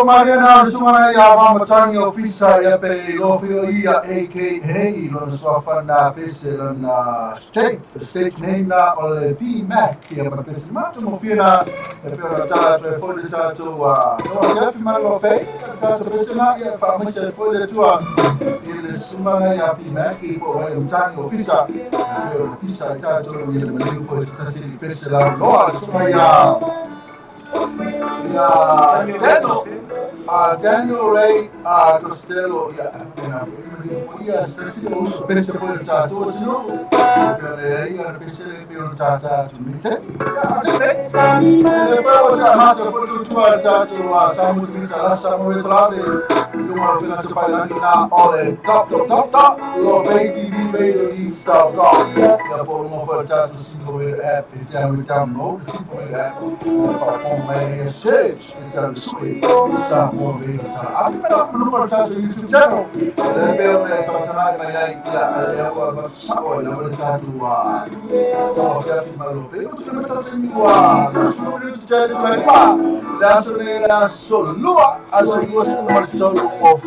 Mariana sumana ya mama tangi ofisa ya pe lofio ia aka lona swafana pese lona state name na ole P Mac ya para pese mato mofina e pe ta to fo de ta to no ya fi malo pe ta to pese na ya fa mo se fo de tua ile sumana ya P Mac po e tangi ofisa ofisa ta to ile mali fo ta se pese la no sumana ya Daniel Ray Costello, penso portato no, lei ha portato tumite. Però già portato a Samu la Samu Trave, come appena ci fai la nina ole top, lo vedi di vedo di stop. Ya por uno portato singolo app, stiamo download singolo app, for message, stiamo su Aku memang belum percaya YouTube channel. Lebih oleh teman-teman yang tidak ada sabo yang bercanda dua. Kalau saya malu, itu cuma terjadi dua. Sudah jadi berapa? Dan sudah solua, asal nomor solo of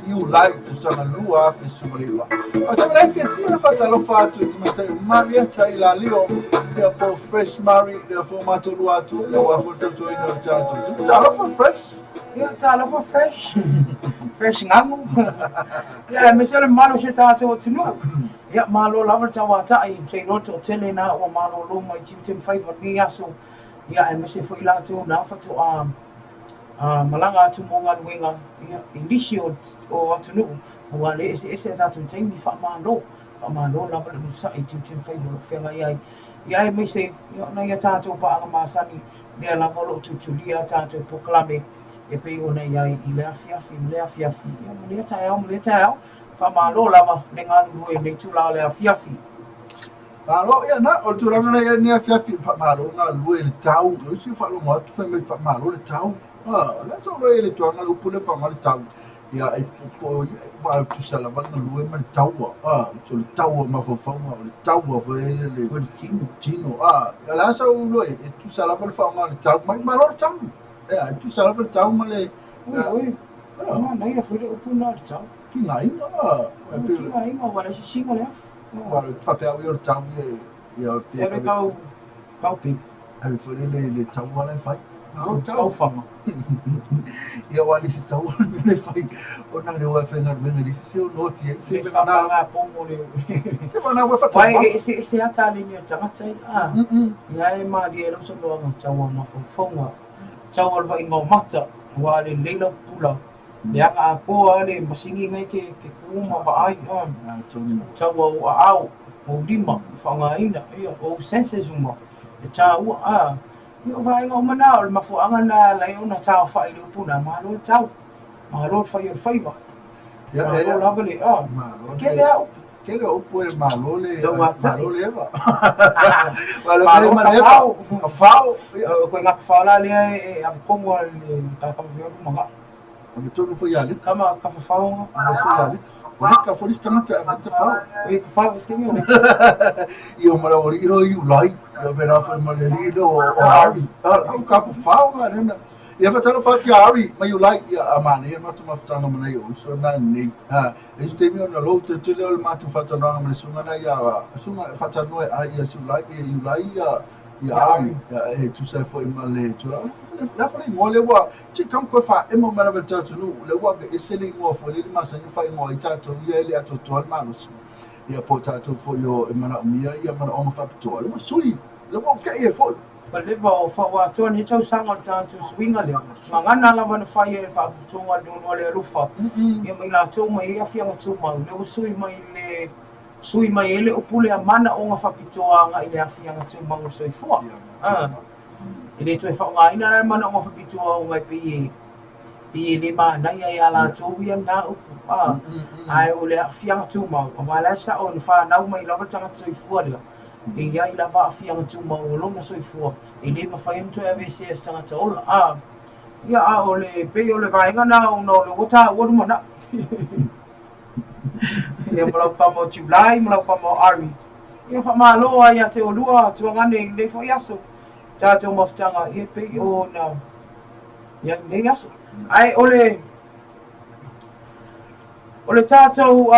you like to sama lua, semua lua. Macam lagi yang faz lo fato, macam Maria Taylor Leo, dia for fresh Mary, dia for mato lua tu, dia for tu ini bercanda. Cara for fresh. Io talo for fresh. Fresh ngamu. Ya, misal malo siya tato tinu. Ya, malo lawan tawata ay say no to tele na o malo lo mai tim favor ni aso. Ya, ay misal fo ila to na fa to malanga to monga wenga. Ya, inicio o tinu. Wale ese tato tem ni fa malo. Fa malo lawan sa ay tim favor fe ngai. Ya, ay misal yo na ya tato pa ang masani. Dia la molo tutulia tato proclame. E pe ona ia I le afiafi, ia mle tau, fa malo lava, le nganu e le tula le afiafi. Malo ia na, o tulanga na ia ni afiafi, fa malo ngā lue le tau, si fa lo ngatu fa me fa malo le tau. Le so le tuanga lu pule fa malo le tau. ia e popo ia tu sala va na lue ma taua so le taua ma fo o le taua fo le o le tino ia la sa u lue e tu sala va fa ma le tau ma lo tau ia e tu sala va tau ma le oi na ia foi le upu na le tau ki ngai e pe ki ngai ma wala si singa le wa le fa pe o tau ia e me kau pi ai fo le tau wala fai kau fanga ia wali si tau le fai o na le wa fenga venga di se o noti se me fa nga pomo le se va na wa fa wai se ata le ni tanga tai ia e ma di e lo so lo nga tau ma fo fonga tau al va ingo mata wa le leila pula le anga ko ale masingi ngai ke kuma ba ai tau o au o lima fa nga ina ia o senses uma e tau yo vai ngo mana o mafuanga na la yo na tau fa i puna ma lo tau ma lo fa yo fa ba ia ma lo la vale ke le o po ma lo le va ma lo ma ma le ka fao ko nga fa la le a pongo le ta ka yo ma o to no foi ali kama ka fa no foi ali o le ka foi stanta a ta fao e ka fa ske ni io ma lo iro you like io be na fa ma le lido o ari ka fao nga na ia fa tano fa ti ari ma you like ia amane ia ma tu ma tano ma nei o so na nei e ste mi ona lo te le ma tu fa tano ma sunga na ia sunga fa tano ia su like you like ia ari e tu sai foi ma le tu la fa mo le wa ti kam ko fa e mo ma la ta tu le wa be eseli mo fo le ma sa ni fa mo i ta tu ia le ato to ma no ia po ta tu fo yo e mana mia ia mana o ma fa to le sui le wa ke e fo pa le ba o fa wa to ni tau sanga ta tu swinga le ngana la va na fa ye fa tu nga no le lufa ia mai la to mai ia fia tu ma le sui mai le sui mai ele o pule a mana o nga fa pitoa nga ile a fia tu ma o soi fo ile tu e fa nga ina mana o nga fa pitoa o mai pi le ma na ia la to ia na o ai o le a fia tu ma o ma la sa o fa na mai la tanga soi fo le e ia ila va fia tu ma o lo na soi fo ile ma fa tu e ve se tanga to ia o le pe o le vai nga na o no le wota o mo na ia mo pa mo July mo pa mo Ari ia fa malo ia te o lua tu ngane le fo yaso ta te mo ftanga ia pe o na ia le yaso ai ole tatou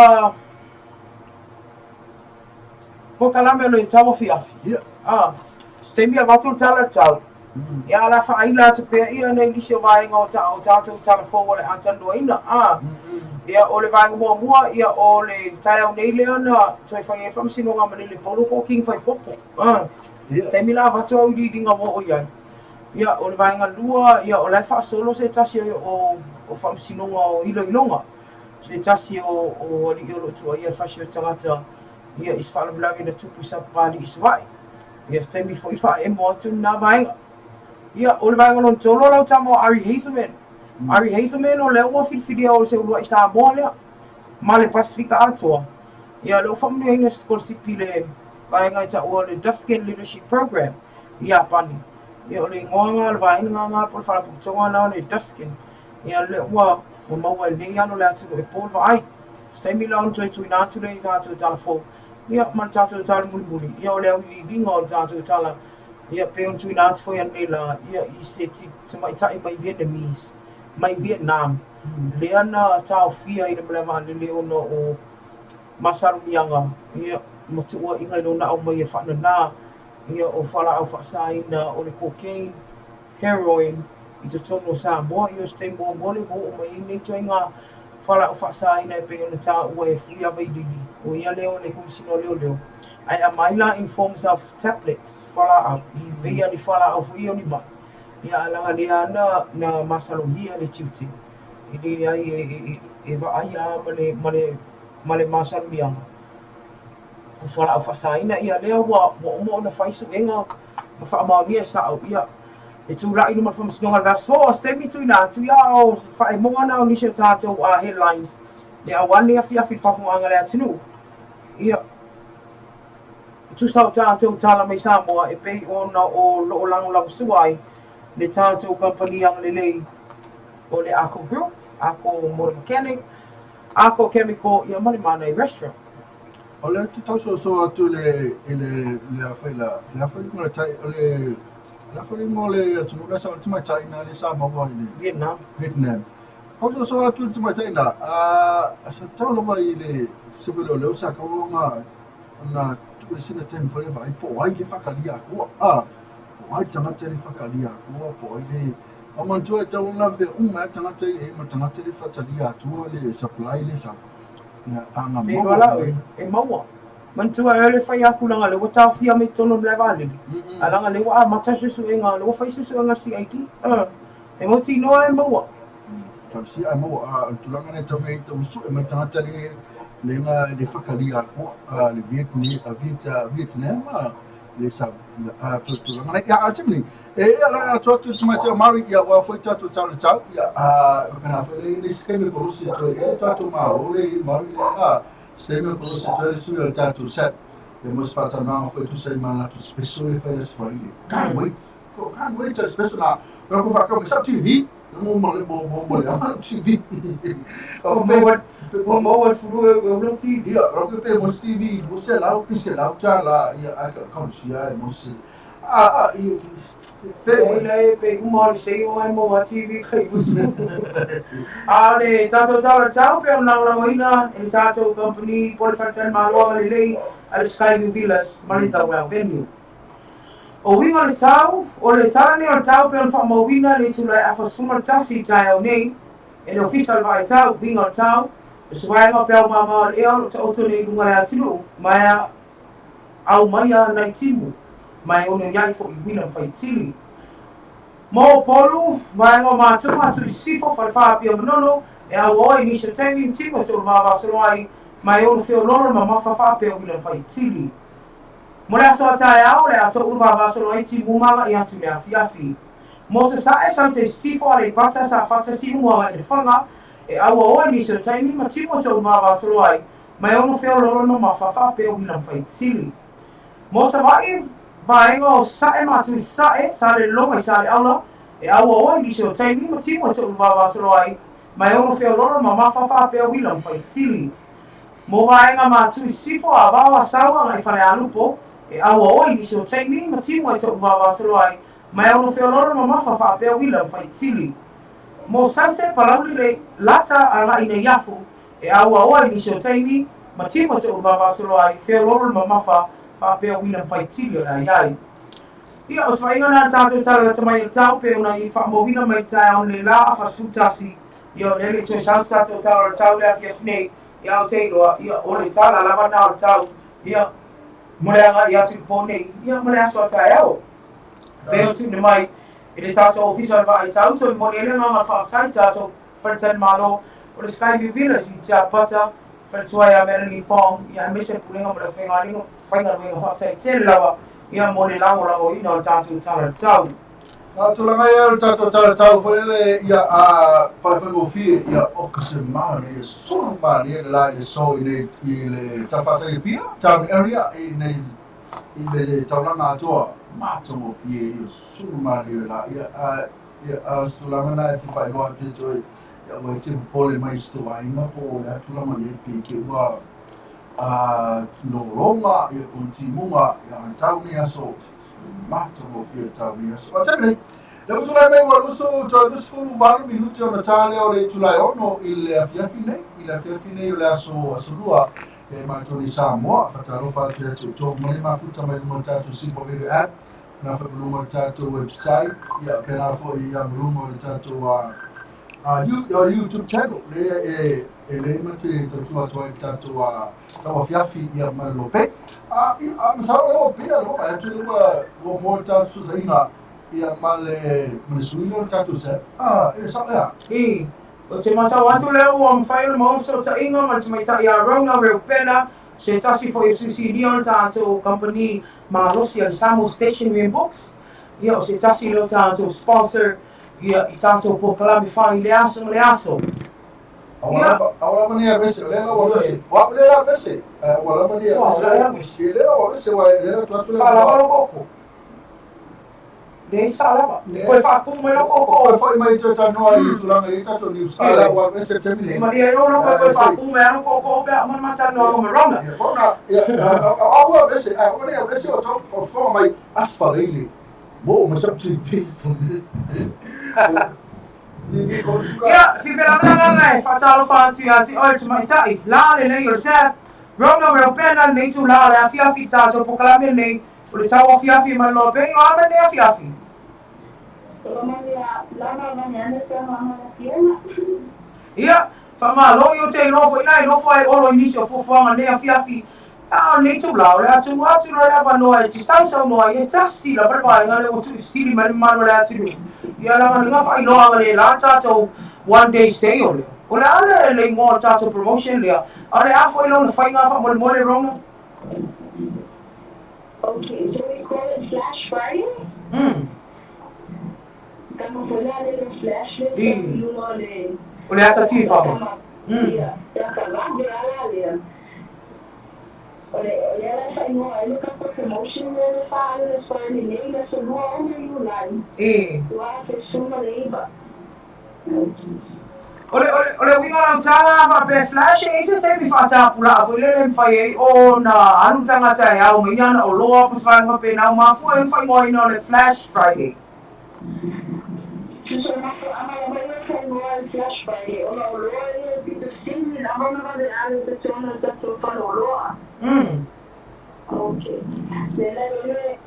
po kalame le tawa fiafi stemi avatu tala tau ia la fa ila te pe ia nei lisi o vai ngo tatou tala fo ole antando ina ia ole vai mo mua ia ole tau nei le ana toi fa e fam sino nga mani le polo ko king fai popo stemi la avatu au di dinga mo o ia ole vai nga lua ia ole fa solo se tasi o fam sino nga o ilo ilonga se tasi o li ilo tu ia fa si tangata ia isfala blagi na tupu sa pali iswai ia stemi fo ifa e mo tu na vai ia ole vai nga tolo la tamo Ari Hazelman o le o filfidia o se ua isa mo le male Pacifica atoa ia le fam ni ina skol sipile vai nga ta o le Duskin Leadership Program ia pani ia ole ngoanga le vai nga por fala putonga na le Duskin ia le wa o mau le ano le atu e pol vai stemi la on tu na tu le ta tu telefon ia man ta tu tal mulmuli ia ole au li dingo ta tu tala ia pe on tu na tu foi anela ia I se ti mai tai mai Vietnamese mai Vietnam le ana ta fia I le blema le ono o masaru mianga ia mo tu o inga no na o mai fa na ia o fala au fa saina o le cocaine heroin I te tono sa mo ia stay mo le mo mai ni toinga fala o fa saina pe ona ta o e fia vai didi o ia leo le kumsino leo ai a maila in forms of tablets fala au pe ia ni fala au fo ia ni ba ia ala dia na masalohia le chiuti ili ai e va ai male masalohia o fala au fa saina ia leo mo na faisu enga ma fa ma ia sa au ia e tu la ina from snow vas fo semi tu na tu ya o fa e mo na o ni se tato a headlines ya wani afia fi fa fu anga le atinu ia tu sa tato tala mai sa mo e pe ona o lo lang lang suai le tato company ang lele o le Ako Group ako mo mechanic, ako chemical ia male mana i restaurant. O le te tau so atu le awhaila, le awhaila mo le tai, o le awhaila mo le tunu resa o le tumai tai na le sa maua i le Vietnam. Kau so atu le tumai tai na, sa tau lama i le sewele o leo sa kaunga na tuku sina tēnu wharewa, i po ai le whakalia kua, po ai tangata le whakalia kua, po ai le amantua e tau na ve unga tangata e ma tangata le whakalia atua le supply le sa. Anga maua e maua mantua e le whai aku langa le watau fia me tono le vale alanga le wa mata susu e ngā le whai susu e ngā si aiki e mauti noa e maua tau si ai maua tulanga ne tau mei tau su e mai tangata le ngā le whakalia kua le Vietnam le sa tulanga ne ia atimni e ala atu atu tumai te mari ia wa foi tatu tau le tau ia kana whele le skeme korosi atu e tatu maro le mari le skeme korosi atu le sui le tatu set le mos fata nanga foi tu sei mana tu special e whele sfraile can't wait to special na rako whakau me sa TV mo le TV mo furu e lo TV ia rako pe mo TV mo se lau tala ia aka kausia e mo se Pele pe umar sei o ai mo TV kai busu. Ale tato tau pe ona ina e tato company por fatel malo le al Skyview Villas Marita well venue. O winga le tau o le tane o tau pe fa mo wina le tula afa suma tasi tai nei e official vai tau winga tau so vai ngo pe mama e o to nei lunga atu mai au mai na timu. Mai ono iai fo i wina whai tili. Mo polu, mai ngo mātua tu sifo whai whapia manono, e au oi ni se temi timo tō mā wasaroai, mai ono whio loro ma mawha whapia wina whai tili. Mo le aso atai au le ato uru wasaroai timu mama i atu mea fiafi. Mo se sae sante sifo ale pata sa whata timu mama i whanga, e au oi ni se temi ma timo tō mā wasaroai, mai ono whio loro ma mawha whapia wina whai tili. Mo se vai, vaenga o sae matui sae, sare longa i sare aula, e aua oi ni se o taimi ma timo te uwa wasaroai, mai ono whio loro ma mawhawha pia wila mwhai tili. Mo vaenga matui sifo a wawa sawa ngai whare alupo, e aua oi ni se o taimi ma timo te uwa wasaroai, mai ono whio loro ma mawhawha pia wila mwhai tili. Mo sante parauli le lata ala ina yafu, e aua oi ni se o taimi ma timo te uwa wasaroai, whio loro ma mawhawha pia wina whai tili o na iai. Ia o swainga nā tātou tala tamai o tau pe una i wha mo wina mai tai au le la a whasutasi. Ia o nele tō sau tātou tala o tau lea whiawhinei, ia o teiloa, ia o le tala lava nā o tau, ia moreanga i atu pōnei, ia more aso tai au. Pe o tūne mai, i le tātou ofisa wa i tau, tō i mone elenga ngā whaatai tātou whantan malo, o le Skyview Villas i tia pata, whantuai a Melanie Fong, ia mese pulenga mo le whengaringa, whainga wenga whaatai tēle lawa, ia mo le lango ina o tātou tala tau. Tulanga ia o tātou tala tau, whaile ia a whaiwhango fie, ia o kase maare, suru maare, ia le la i le so i le tawhatai pia, town area, i le tauranga atoa, mātongo fie, ia suru maare i le la, ia a tulanga na e whiwhai loa te toi, ia wai te pole mai stu ainga po le tulanga i e pia ke ua, no ronga ia kuntimunga ia tauni aso matongo fia tauni aso atene le usula mai wa uso to usfulu varu minuti ona tale o le tulai ono il afiafine o le aso asulua e matoni Samoa fataro fatu to mole mafuta mai mo tatu simple video app na fa blumo tatu website ia pena fo ia blumo tatu YouTube channel le mate tatua toa tatua tawa fiafi ia malope masaro leo pia lo atu lo mo tatu zaina ia male msuino tatu se sa o te mata watu leo o mwhaila mo so ta inga ma te maita ia raunga reo pena se tasi fo Yesusi Leon tātou company malosi al Samo Stationery and Books ia o se tasi leo tātou sponsor ia i tātou po kalami whai le aso. Awala mani a bese, lela wa bese. Wa lela bese. Wala mani a bese. Lela wa bese wa lela tu atu lela. Wala wala koko. Le sala, poi fa come lo Poi coco. fai mai tano ai tulanga i tato ni sala wa se temile. Ma dia no poi fa come lo coco be ma matano come ronga. Bona awa vese awa vese o to perform mai asfalili. Bo ma sab TV. TV ko suka. Ya, fi vera ngai fa talo fa tu ya ti oi mai tai. La le yourself. Ronga me pena nei tu la la fi tato po kala me nei. O le tau fi ma lo be o ma ne fi. Ia, whamalo i o te nofo inai, nofo ai olo inisio fofoanga nea fiafi. Ah, nei tu lau, rea tu atu no rea wanoa e ti sau noa e tasi la brepa ngale o tu siri mani mano rea tu. Ia la ngani ngawha i loa ngale la tato one day stay o lea. O le ale le ngō tato promotion lea. Ale afo i lo na whai ngawha mole mole ronga. Okay, so we call it Flash Friday? Kama fulani ile flash ile o le ata ti whama. Ia, kalabe alalia. Ole ala sai no ele ka promotion ele fa ele só ele nem da sua onde you line. Wa se suma leiba. Ole winga tala fa pe flash e se te mi fa ta pula fo le fai o na anu tanga tai au me yana o loa pa fa ma pe na ma fu e fai mo ina le Flash Friday. So na ama ma le fa no al Flash Friday. O lo e di de sin na ma ma de ale de tona da to fa lo loa. Okay. Le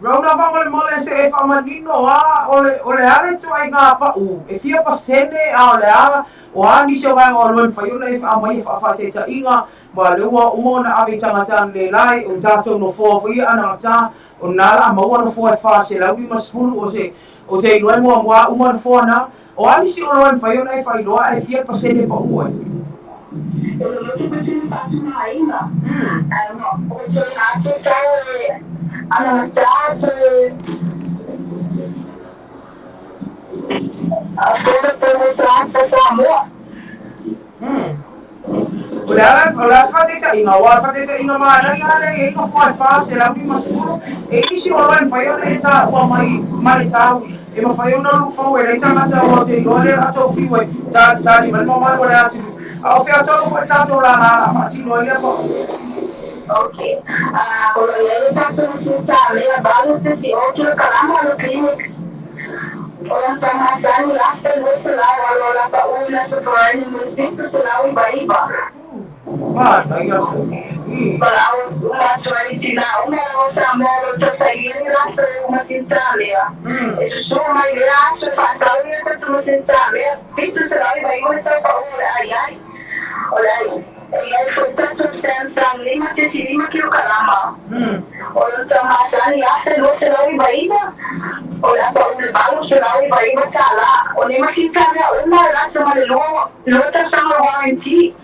Rona whamale mole se e whamanino a ole ale tu ai ngā pau. E fia pasene a ole ala o a nisi o wanga o loen whaiuna e whamai e whawhateta inga ma leua umona awe tangata le lai o tātou no fōwhi ana ngata o nala maua no fōe wha se lauri masfulu o te iloe mua mua umona fōna o a nisi o loen whaiuna e whailoa e fia pasene pa ue. Ola fateta inga wa fateta inga mana inga e no foi fa se la mi masfulu e isi o loen fa yo le ta wa mai tau e ma fa yo no lu fo e le ta mata o te go le ato fiwe ta ni ma ma mo le atu au fe ato fo ta to la la fa ti no le po. Okay. Con le tato sociale la base si oltre calama lo clinic. Orang sama-sama lasta selalu allora una sopra municipio selalu baiba. Ah, iya sih. Kalau uma traditina, uma nossa moda de sair lasta uma centralia. Isso só uma graça fatal e essa uma centralia. Isso selalu baiba está para ai. Olha aí foi tanto central lima te lima que o calama. Orang sama-sama lasta selalu baiba. Olha para o balu selalu baiba cala. Olha mas centralia uma lasta uma lo tá sama warranty.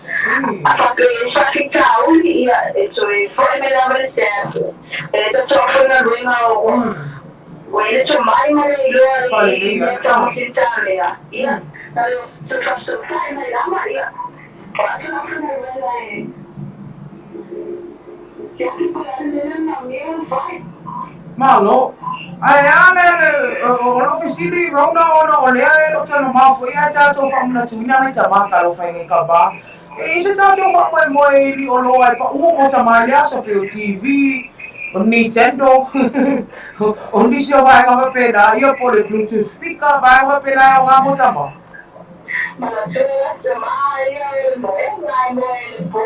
Porque só fica ia isso foi melhor certo. Então só foi na ruína o ele só mais lo estamos centralia. Ia então só só sai na la Maria. Quase não foi nada eu fico na minha vai. Malo. Ai ale o oficina ronda o le ale o tano ma foi a ta to fa na tuna na ta ma ka lo fa ngai ka ba. E se ta to fa mo li o lo ai pa u mo ta ma le aso pe o TV o Nintendo o ni se vai ka pe da io po le Bluetooth speaker vai ka pe da o mo ta ma. Ma la sera mai il po.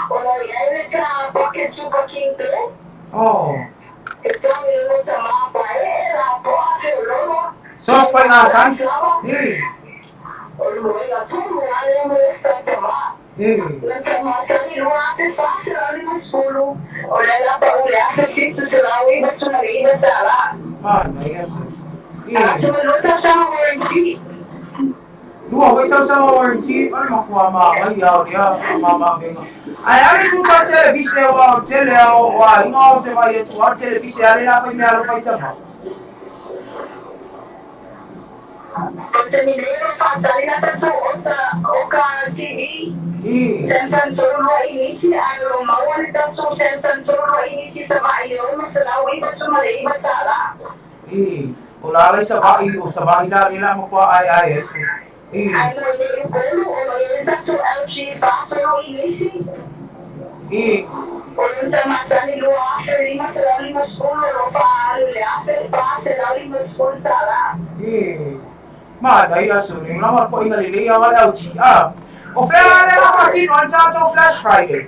Ora ele tá porque super quente. Oh. Então ele tá lá para ela pode logo. Só foi na san. Olha tudo aí no estado. Então mas ele não é fácil ali no sul. Olha lá para olhar se isso será o isso na vida será. Ah, não é isso. Então não tá só aqui. Dua wai tau sama warranty ano makuha mai au dia mama venga ai ale tu ka televise wa tele wa inga te vai tu wa televise ale na fai me alo fai tama Você me lembra fazer na pessoa oka TV. I. Sensan solo inisi ano mawala daw so sensan solo inisi sa bayo masalawi ba sa mali masala. I. Ulalay sa bahay o sa bahay na nila makuha IIS. I. Ano yung polo o yung sa LG ba solo inisi. I. Kung sa masali lo after lima sa lima school o pa after pa sa lima school sala. I. Mana ya suling lamar ko ingalili ya wala LG. O fera na fatin on tato Flash Friday.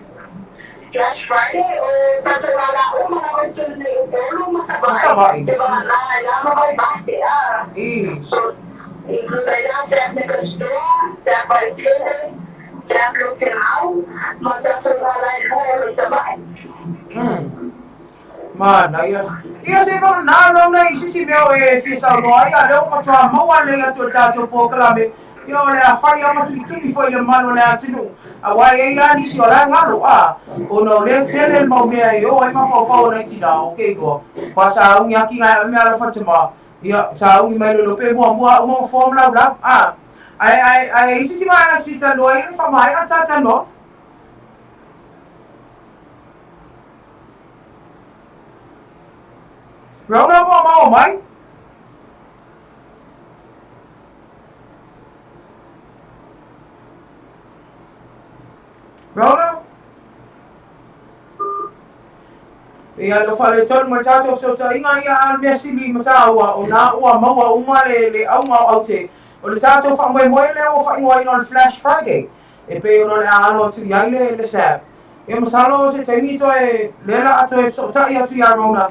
Flash Friday o wala o mga question na yung polo Masabay. Diba na alam mo basti I. So, include na technical store, dapat dapat final, magsasalay mo sa bahay. Mana ya. Iya sih kalau nalo na isisi meu fisa no ai alo matwa mawale ya to tato po kalame. Yo le afaya matutuni foi le mano le atinu. Awai ya ni si ora ngalo o no le tele mo me yo ai ma fo na tina okay go. Pasa un yaki nga me ala fatuma. Ya sa un me lo pe mo form la bla ai isisi mana fisa no ai fa mai tata no. Rona mo mau mai? Rona? Iya lo fale ton muchacho so inga ya al mesi bi matawa o na wa mawa umale le au mau aute. O le tato fa mai moi le o fa ingoi on Flash Friday. E pe o le ano tu yaile le sa. E masalo se temito e lela ato e so ta ia tu ya Rona.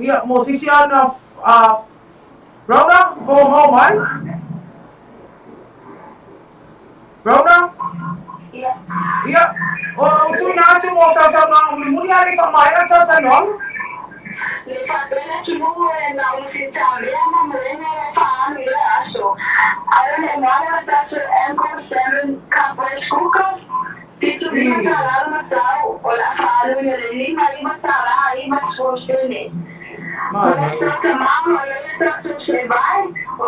Iya mo sisi ana Rona bo mo mai? Rona? Iya. O tu na tu mo sa na muli ali fa mai ata ta non? Le fa bene tu mo na un Italia ma me ne fa mi aso. Ara ne mala sta su Anchor 7 Campus Cook. Titu mi ta la tao o la fa lu ne ni mai ma ta la ai ma so stene. Mana? Ke mama le to se vai o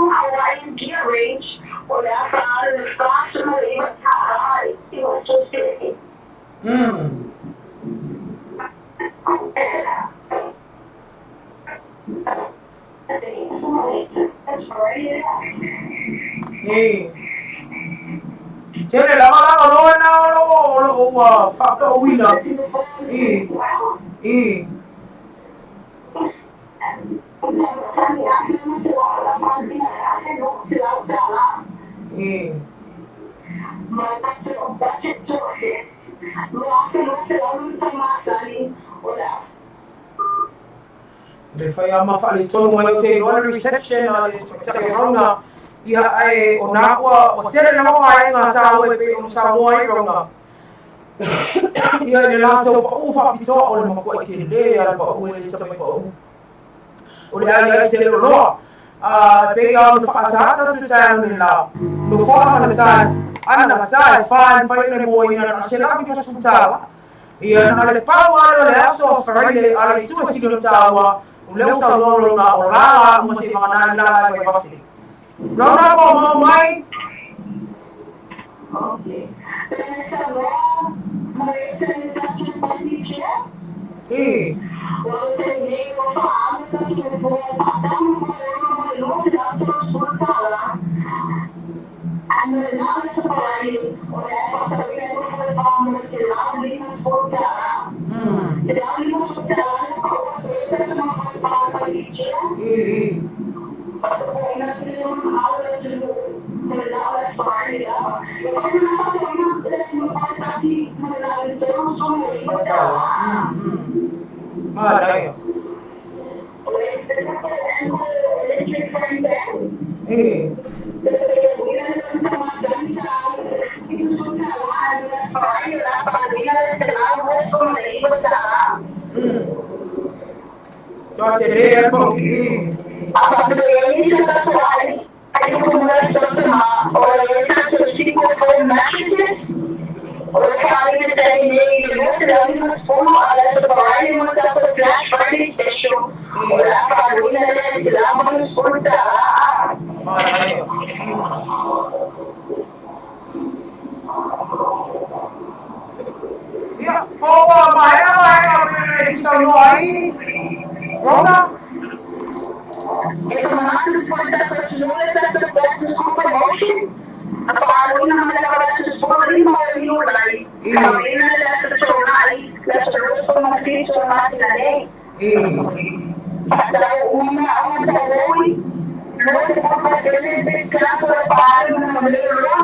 Hawaiian gear range o la fa le fa su mai ma ta la ai o so stene. Tele la mala no na lo fa to wina. I. Le fai ama fale tonu mai o te roa reception te ronga ia ai o na ua o tele na mawa ai ngā tāu e pe o Samoa ai ronga. Ia le lātou pa uwha pito o le makua i ke le ala pa ue le tamai pa u. O le ai te roa. Pe ia o whaatata tu tāu ni la. No whaama le tāu. Ana matai whai le mo ina na se laki ka sutala. Ia na le pau alo le aso wharaile ala i tua sino tāua. O leo sa lolo na o lala uma se mga nalala mai basi. Rona po mo mai? Okay. Eh. Ada. Cuaca dia kok ini. Rona? Ito mga susunod sa susunod sa susunod promotion. Ako ano naman na sa susunod rin mga yulay. Sabi na nila sa susunod sa mga piso na natin. Pagka una ako sa buhay, luwag ako pag-ilibig ka sa paano na malira.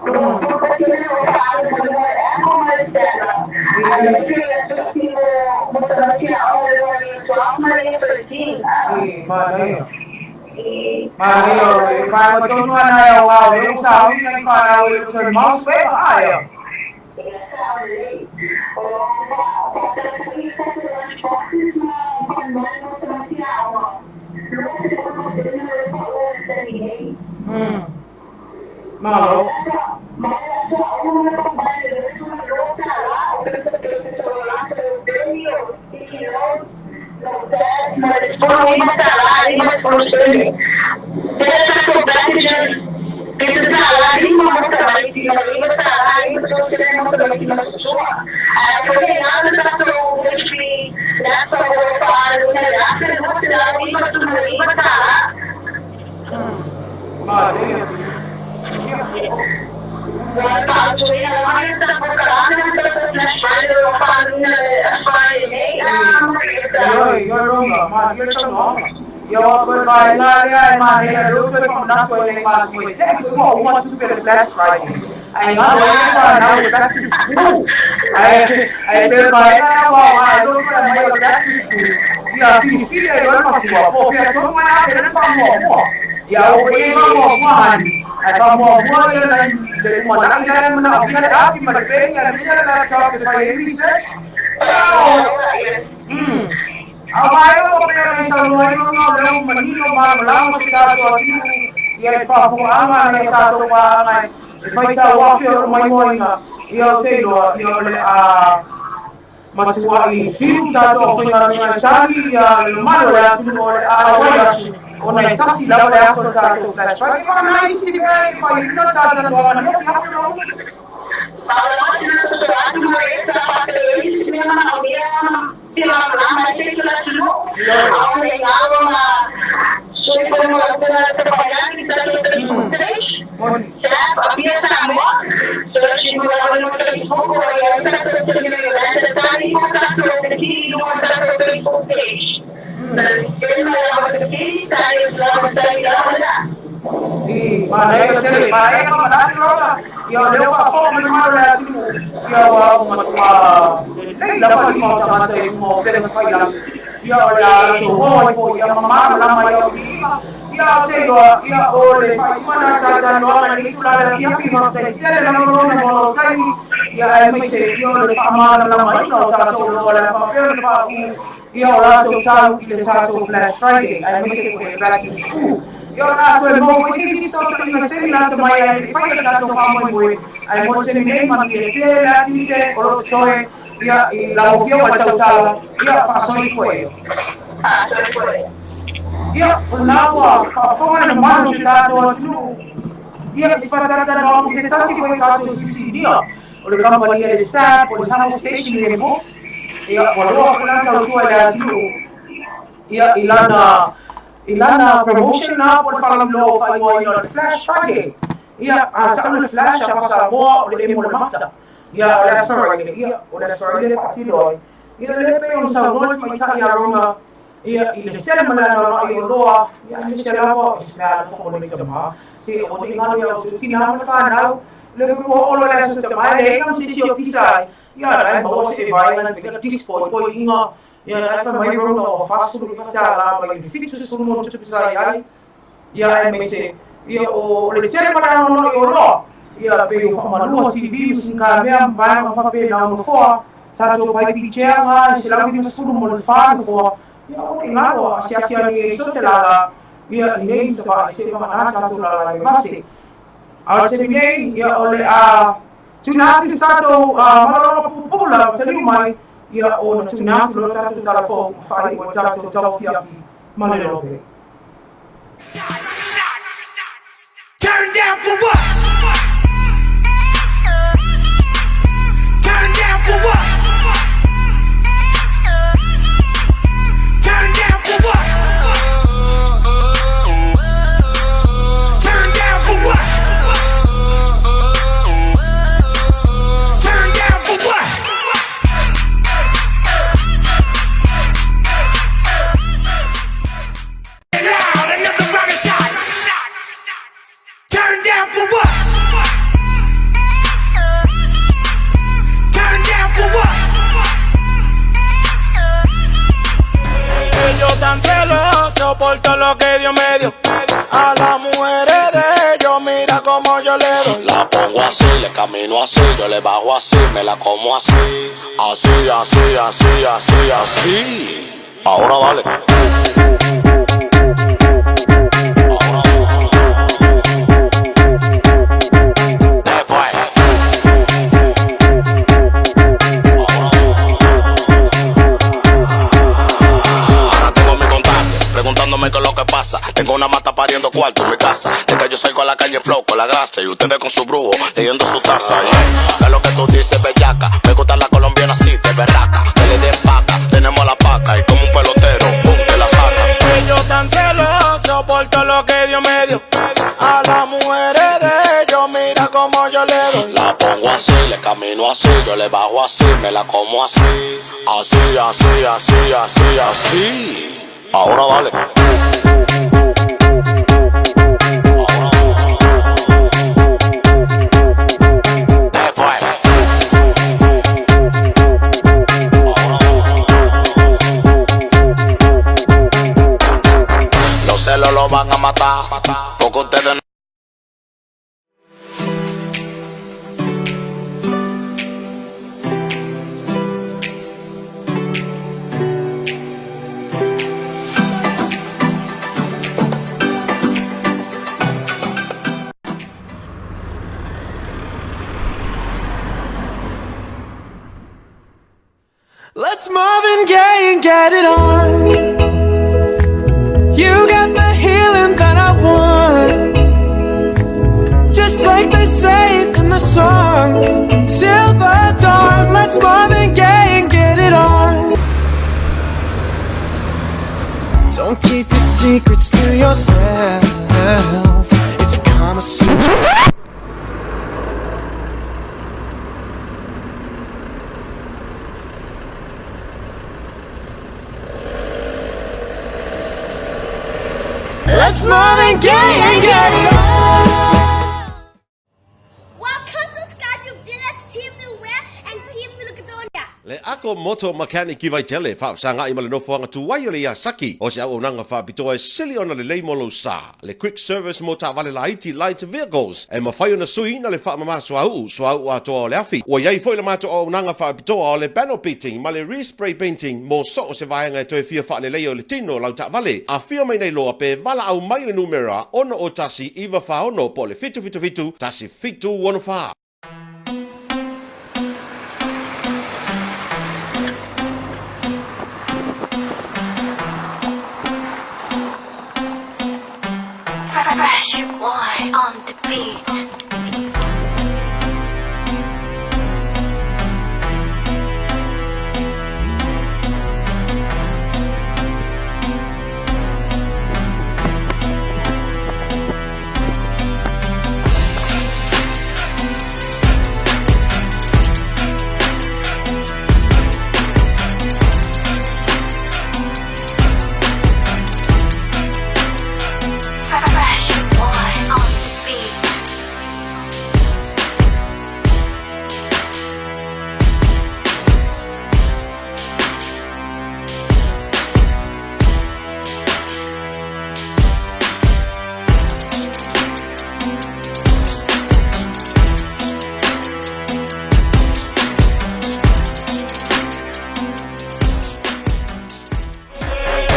Kung pagkakilala ko paano sa buhay, ako malisera. Ang sila sa sino, magsasabi siya ako so ako malisera. Malayo. Kalau macam mana yang awak usaha ni kalau macam mouse web ayam. Malu. Yo, but by Nadia and Mania, look from that's why they must wait. If we want to get a flash right, I know now we're back to school. I tell my I don't know my back to school. Yeah, if you feel like you're not to walk, if you're someone out there, more. Yeah, we more fun. I come more than the one I'm going to have my baby and I'm talking about research. Abayo ko kaya sa lugar ng mga manino lang sa kaso ya fa fu ama na sa so pa na ifai sa wa fi mai moi na yo te lo yo le matua I fiu ta to fi na na chali ya malo ya tu mo wa ya ona tasi la ya so ta so flash right na isi very fa no ta ta wa na ya fi yo leo fa fo mo ma la tu yo ma nei la pa mo ta ma mo pe na fai la yo la so ho fo yo ma la ma yo yo te yo o le fai ma na ta no na ni tu la ya fi mo te se la no no mo tai yo ai me se yo le fa ma la ma no ta so lo la fa pe na fa yo la to ta ile ta to Black Friday ai me se ko back to school. Yo na so mo si to to se na to mai fai na to fa mo ai mo se nei ma ni se la ti te o choe ya la ofio wa cha sala ya fa so I foi ya na wa fa fo na ma no ta to tu ya fa ta ta no se ta si foi ta to si dia o le company de SAP o Samo Stationery Books ya wa lo fa na ta tu ya tu ya ilana promotion na por falam lo fa mo no Flash Friday ya ta no flash apa sa mo le mo mata ya that's Friday ya o that's Friday patilo ya le pe un sa mo mai sa ya roma ya ile sera mala no yo lo ya ni sera mo isla ko mo ni jama si o ni ngano ya tu ti na fa na le ko o lo la sa jama le kam si si pisa ya dai mo se vai na fica dispo po inga ya dai fa mai ro no fast food fa la mai fixo su mo tu pisa ya me se ya o le sera mala no yo lo ya pe o fa ma no TV singa me vai ma fa pe na no fo sa to pai pi changa sila ki su mo fa fo ya o ngalo sia ni so se la ya nei se ba se ba na ta to la base a se ni ya o le tunati sa to ma pu pu la se ni mai ya o na tunati lo ta to ta fo fa I o ta to fia ma le lo be turn down for what? Turn down como yo le doy. La pongo así, le camino así, yo le bajo así, me la como así. Así, así, así, así, así. Ahora vale. Preguntándome qué es lo que pasa. Tengo una mata pariendo cuarto en mi casa. De que yo salgo a la calle flow con la grasa y ustedes con su brujo leyendo su taza. Yeah. Es lo que tú dices, bellaca. Me gusta la colombiana así, de berraca. Que le den paca, tenemos la paca. Y como un pelotero, pum, te la saca. Ellos tan celosos por todo lo que Dios me dio. A las mujeres de ellos, mira como yo le doy. La pongo así, le camino así, yo le bajo así, me la como así. Así, así, así, así, así. Ahora vale. Los celos lo van a matar, porque ustedes no. Let's Marvin Gaye and get it on. You got the healing that I want, just like they say in the song. Till the dawn, let's Marvin Gaye and get it on. Don't keep your secrets to yourself. It's Kama Sutra. Let's Marvin Gaye and get it on. Welcome to Skyview Villas Team New Wear and Team Lukadonia. Le ako moto mechanic ki vai tele fa sanga i malino fo nga tu wai le ya saki o se au nanga fa pito e sili ona le molo sa le quick service mota vale la IT light vehicles e ma fai ona sui na le fa mama so au ato le afi o yai foi le mato o nanga fa pito o le panel painting ma le respray painting mo so se vai nga to e fia fa le o le tino lau ta vale a fia mai nei lo pe vala au mai le numera ono o tasi iva fa ono po le fitu tasi fitu ono fa. Fresh boy on the beat.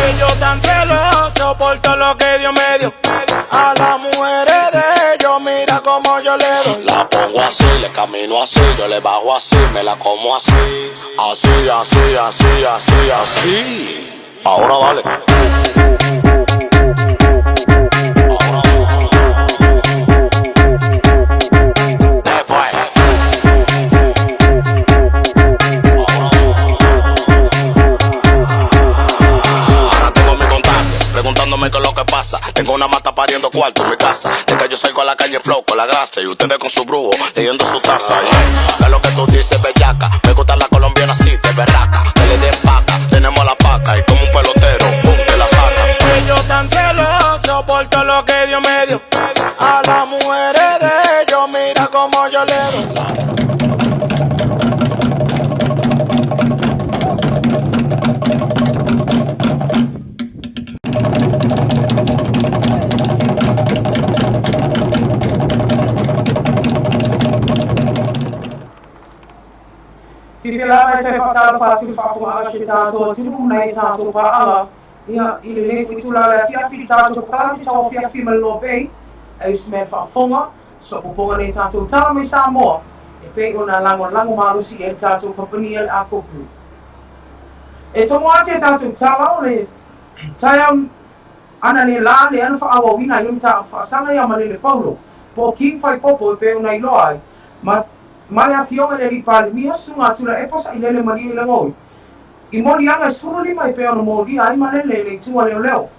Ellos tan celosos por todo lo que Dios me dio. A las mujeres de ellos, mira como yo le doy. La pongo así, le camino así, yo le bajo así, me la como así. Así, así, así, así, así. Ahora vale. Preguntándome qué es lo que pasa. Tengo una mata pariendo cuarto en mi casa. De que yo salgo a la calle flow con la grasa y ustedes con su brujo leyendo su taza. Yeah. Es lo que tú dices, bellaca. Me gusta la colombiana así, de berraca. Que le den paca, tenemos la paca. Y como un pelotero, pum, te la saca. Ellos tan celosos por todo lo que Dios me dio. A las mujeres de ellos, mira como yo le doy. vela te whakatala whātu whakunga ki tātou tinu nei tātou paraala. Ia, i le nefu i tula le fiafi tātou parami tau fiafi malino bei. E usi mea whaafonga, so puponga nei tātou tala mai Samoa. E pei o nā lango marusi e tātou kompania le akopu. E tomo ake tātou tala o le taiam ana le la le ana whaawa wina i umta whaasanga ia male le paulo. Po king whai popo e pei o nei loai. Male a fionga le ripale mia sunga tula e posa i lele mali i langoi. I moli anga suru lima i peo no moli ai malele le tua leo leo.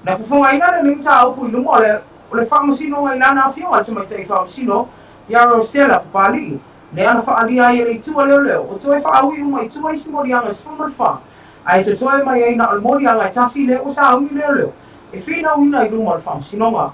Na fufonga ina le limta aupu i lumo le whaamasino ai lana a fionga tu mai te i whaamasino Yaro Stella papali. Le ana whaalia i le tua leo leo. O toi whaawi uma i tua isi moli anga suru wha. Ai te toi mai ai na al moli anga i tasi leo sa umi leo leo. E whina wina i lumo le whaamasino nga.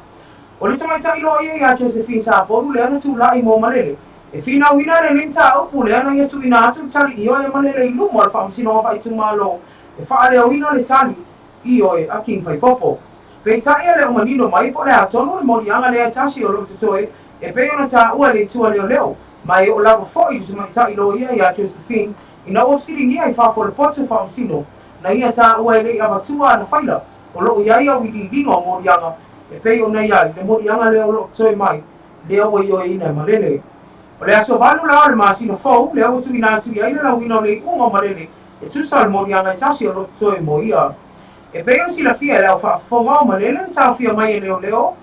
O le tamai ta ilo i a Josephine sa poru le ana tu la i mo malele. E whina wina le limta aupu le ana ia tu ina atu tali i oe malele i lumo le whaamasino wha i tu malo. E whaaleo ina le tali i oe a king whai popo. Pei taia le o manino mai po le atono le mori anga le atasi o lo te toe. E pei ona ta ua le tua leo leo. Mai o lava foi i mai ta ilo ia i a Josephine. Ina o siri nia i whafo le potu whaamasino. Na ia ta ua le amatua na whaila. O lo ia ia widi dingo o mori anga. E pei ona ia i le mori anga leo lo toe mai. Leo o io ina malele. O le aso valu la le masino fou, le au tu ina atu ia ina la wino le unga malele. E tu sa le mori anga i tasi o lo toe mo ia. E pei o sila fia leo whaafonga o malele, tau fia mai e leo leo.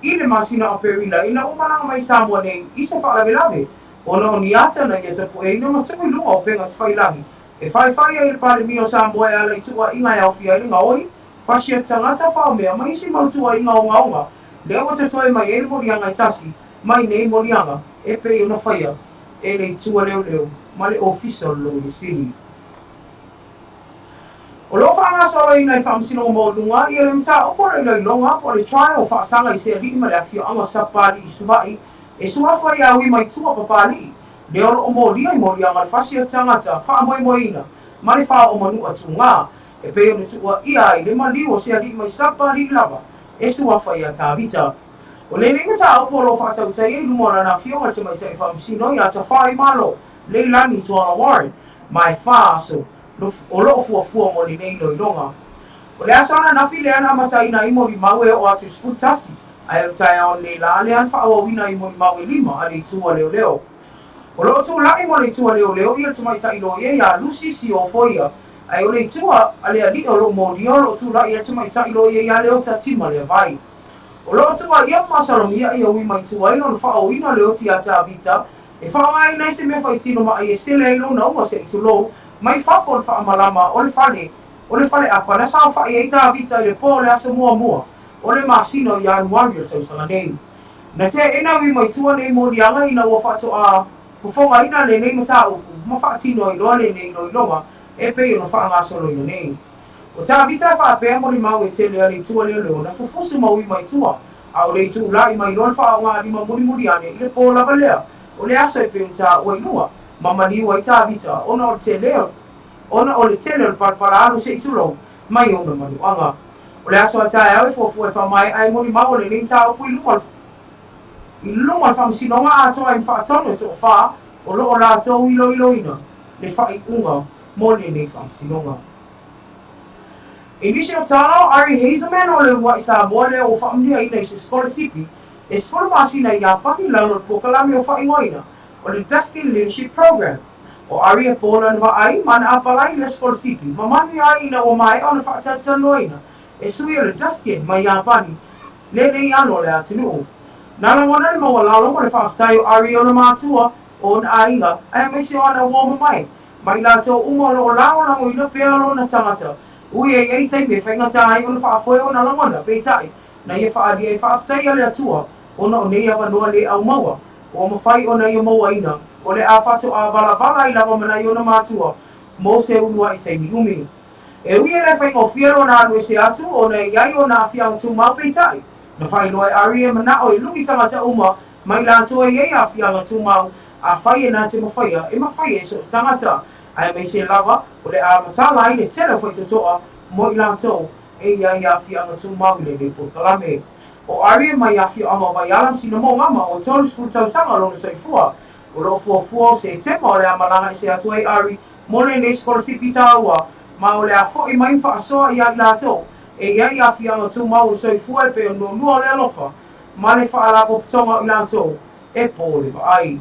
I le masina o perila, ina umananga mai Samoa nei, isa whaalawe lawe. O na o ni ata na ia tapu e ina matuku i lunga o penga te whailangi. E whai e le pale mi o Samoa e ala i tua inga e au fia i lunga oi. Whasia tangata whao mea, mai isi mautua inga o ngaunga. Leo o te toe mai e le mori anga i tasi, mai nei mori anga. E pei ona whaia, e le tua leo leo, ma le official lo i sili. O lo whaangasawa ina i whaamasino o maununga, i ele mta opora ina i longa, o le trial whaasanga i se ali ma le afio anga sapari i suvai, e suafa i awi mai tua papali. Le olo o molia i molia ma le whasia tangata, whaamoe moina, ma le wha o manu atu ngā, e pei ona tua ia i le maliu o se ali mai sapari lava, e suafa i a tāvita. O le ringa ta opolo whaatautai e lumona na fionga te mai tai whaamisino i a ta whai malo, le lani tuana Warren, mai whaaso, o loo fuafua mo ni nei loilonga. O le asana na file ana matai na imo li maue o atu sputasi, ai o tai on le la le an whaawawina imo li maue lima a le tua leo leo. O loo tu la imo le tua leo leo i a tumai tai lo ie a lusi si o foia, ai o le tua a le ali o lo mo li o lo tu la i a tumai tai lo ie a leo ta tima le vai. O loo tua ia masalomia i a wi mai tua ino le whaawina leo ti a ta vita, e whaangai nei se me whaitino ma i e sele ilo na ua se i tu lo, mai fafo le whaamalama o le whale apa na sao whai eita vita i le po le asa mua, o le masino i anu warrior tau sanga nei. Na te ena wi mai tua nei mo lianga ina ua whato a kufonga ina le nei mata upu, ma whaatino i loa le nei no i longa, e pei ona whaangasolo ina nei. O tā vita whaapea mo li mau e tele a le tua leo leo na fufusu maui mai tua, a o le tu lai mai lon whaonga lima muri ane i le po lava lea, o le asa e pe ta ua inua. Mamani wa ita vita ona o le tele o parpara anu se itulo mai ona manu anga o le aso atai au e fofu e whamai ai moni mau le rinta o pui lunga whamsinonga atoa i whaatono to wha o loo la tau ilo ina le whai unga mo le nei whamsinonga. E nisi o tano Ari Hazelman o le ua isa moa le o whaamnia ina i se scholarship e sfolmasina i a paki lalo pokalame o whai ngoina o le Dustin Leadership Program. O aria pona na ai mana apalai le scholarship. Mamani ai na o mai ona whaatanoina. E sui o le Dustin mai apani. Le nei ano le atinu. Nala wana le mawalalo mo le whaatai o aria ona mātua o na aiga. Ai mai se ona woma mai. Mai la tō umalo o lao lango ina pealo na tangata. Ui e tai me whaingata ai ona whaafoe o na langona peitai. Na ia whaadia e whaatai ale atua. Ona o nei awanua le au maua. O mawhai o na ia maua ina. O le a whato a vala i lawa mana i ona mātua. Mo se unua i teimi umi. E ui e le whaingo whiero na anu e se atu o na iai o na whiang tu mau peitai. Na whai loa e ari e mana o i lungi tangata uma mai la toa iei a whianga tu mau a whai e nā te mawhaia e mawhai e so tangata. Ai me se lava o le a matala i le tele whai totoa mo i la tau e iai a whianga tu mau i le le pokalame. O ari e mai a whianga mai alam sina mo ngama o tolu futau sanga lona soifua. O lo fuafua se tema o le amalanga I se atu ai ari mole nei scholarship I tāua ma o le a fo'i mai whaasoa I ai lātou e iai a whianga tū mau o soifua e pe o nua le alofa ma le whaalapo pitonga I lātou e pōle wa ai.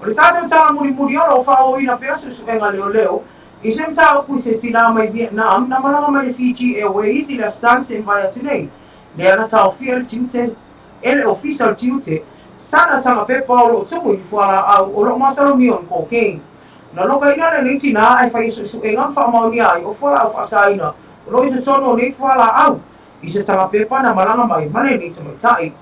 O le tātou tala muri ora o whao ina pe asu suenga leo leo I se mta o kui se tina mai Vietnam na malanga mai le Fiji Airways I le sang se mvaya tunei le ana tau fia le tiute ele official tiute sana tanga pepa o lo tumu I fuala au o lo masalo mion cocaine. Na loka ina le niti na ai fai su e ngam wha mauni ai o fuala au whasaina o lo iso tono nei fuala au I se tanga pepa na malanga mai mane niti mai tai.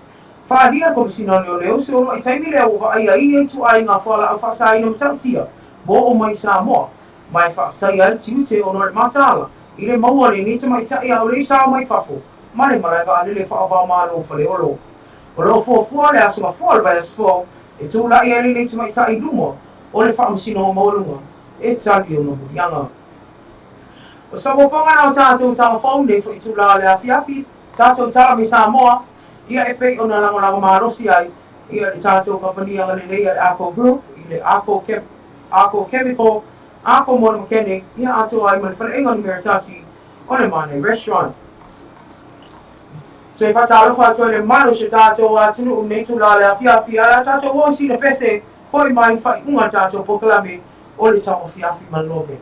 Whaadia komisina leo leo se ono I taimi leo wa ai ai tu ai ngā fuala au whasaina mtautia mo o mai Samoa. Mai whaftai ai tiute ono le matala I le maua le niti mai tai au le sao mai whafo mane marai wa ane le whaavau malo whale olo. O lo fuafua le asuma fual vai asfo e tūla I ele nei mai tai lumo o le whaamasino o maulunga e tali o nohu yanga. O sawaponga na o tātou tāwhau nei fo I tūla le afiafi tātou tala me Samoa ia e pei o na lango marosi ai ia le tātou kapania ngale nei le Ako Group I le Ako Chemical Ako Mono Mechanic ia ato ai man whale ingon meritasi o le mane restaurant. So if I tell you to the man who tato atinu nei tu la le fiafi ala tato wo si le pese foi mai fai unha tato proclame o le tato fiafi malobe.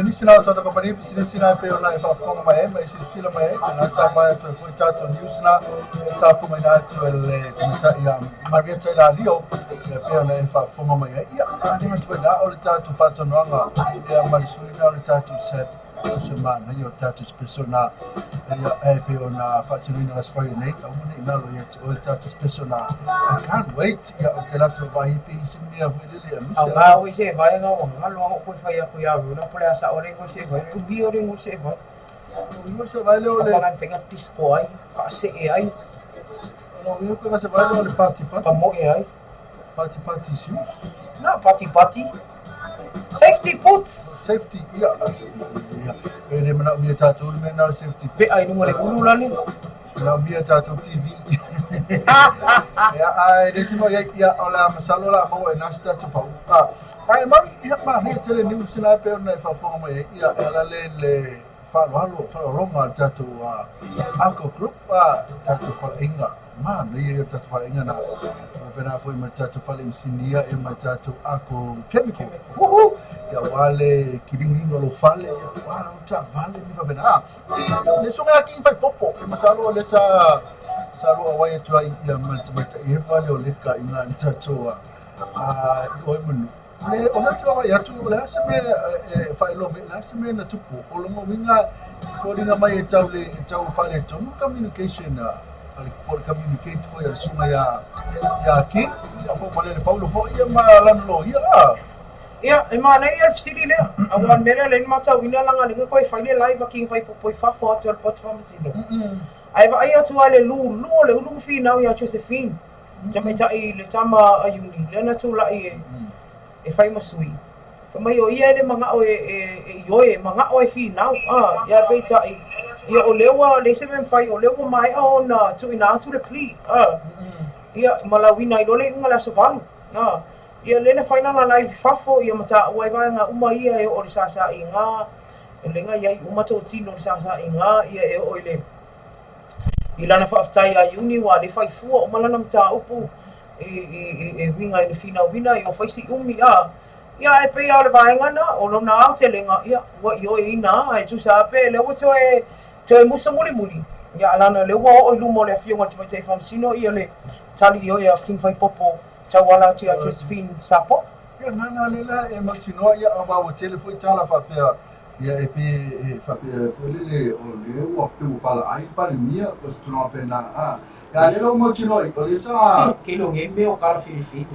Nisina sa company sina pe ona e whaafonga mai e mai sila mai e na sa mai atu e tato newsna sa fu mai na atu le tisa ia Maria Taylor Leo pe ona e whaafonga mai e ia ani ma tu da o le tato whatonoanga ia marisui na o le tato se semana io tato persona ia e pe ona whaatirina las Friday night au mune inalo ia o le tato persona I can't wait ia o te lato vai pi simia vuilia Au ngā ui se vai ngā o ngā luanga koe whai aku ia runa pole asa ore ngō se vai ubi ore ngō se vai Io se vai leo le Kapangan whenga disco ai, whaase e ai no io pe se vai leo le party Pamo e ai party shoes Na party Safety boots safety ia e le mana mia tatou le mena safety Pe ai nunga le ulu lani na mia tatou TV Ya ai desi mo ya ola masalo la mo e nasta tu pau. Ai mari ia ma ne tele ni usina pe na fa fo mo ia ala le fa lo ma tatu alco group tatu fa inga. Ma ne tatu fa inga na. Pena foi ma tatu fa insinia e ma tatu alco chemical. Ya wale kiringo lo fale wala ta vale ni fa bena. Ne so me aqui vai popo. Masalo le Saro awai tua ia mata e vale o leka ina tatoa oi manu le ona tua ia tu le aseme fai lo me la aseme na tupu o lo winga foringa mai tau fale tonu communication ali por communicate foi a suma ya ki apo male Paulo foi ia ma lano ia e mana ia fisiri le awan mera le mata wina langa linga koi fai le live king fai popoi fa foto al pot famsino ai va ai tu ale lu le lu fi na ia Josephine jame tai le tama ayuni le na tu la e fai masui fa mai o ia le manga o e manga o fi na ia pe tai ia o lewa le 75 o lewa mai ona tu ina tu le pli ia malawina i lole ngala sovalu ia le na final na live fafo ia mata wai vai nga uma ia e o le sasa inga le nga ia uma to tino le sasa inga ia e o ile ilana fa aftai a uni wa le fai fu o malana mata upu e winga i le fina wina i o faisi umi ia e pe ale vai nga na o na au te lenga ia wa yo ina e tu sa pe le o to e musa muli ia alana le wa o lumo le fionga te mai fam sino ia le tali yo ia king fai popo Tawala tu a Josephine Sapo. Ya nana lela e matino ya aba o telefone tala fa pe ya e pe fa pe le o le o pe o pala ai fa le mia o stro pe na ya le o matino o le sa ke lo ngembe o kala fi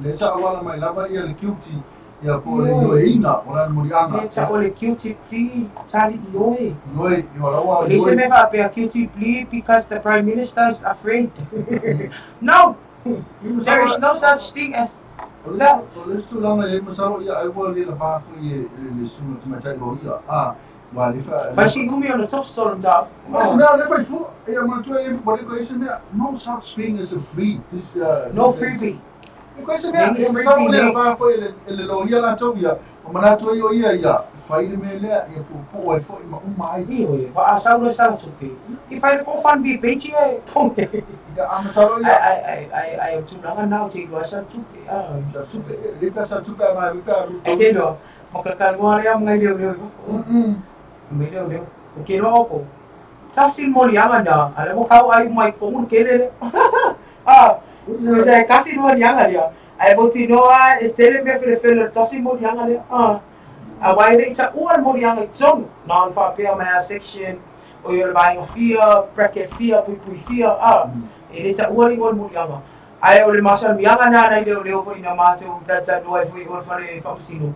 le sa wala mai lava ya le cutie ya po le yo ina ora no murianga le sa o le cutie pli tali yo yo la wa le se me va pe cutie pli because the prime minister is afraid. No. There is no such thing as that. Let's do long e masalo ia ai wa le va fu le suno te mai lo ia wa le fa but she umi on the top store da mas me le fa fu e ma tu e wa le ko ise me no such thing as a free this no freebie ko ise me e masalo le va fu le lo ia la tovia o mana tu ia fai me le e po e fo ma mai ni va a sa lo sa tu e fai ko fan bi pechi e tonge ya amasalo ia ai tu na na te go sa tu le pesa tu pe ma ka ru e lo mo ka ka mo ya ngai le me le ke ro ko sa sin mo ya na ale mo ka ai mai ko un ke le se casi mo ya ya ai bo ti no e tele me fe sa sin mo ya le awai le ta ua mo ya ngai tong na fa pe ma section o yo vai o fia bracket fia pui fia e le ta ua ni mo ya ai o le masa mi anga na le ko ina ma te ta no ai foi o fa le fa sino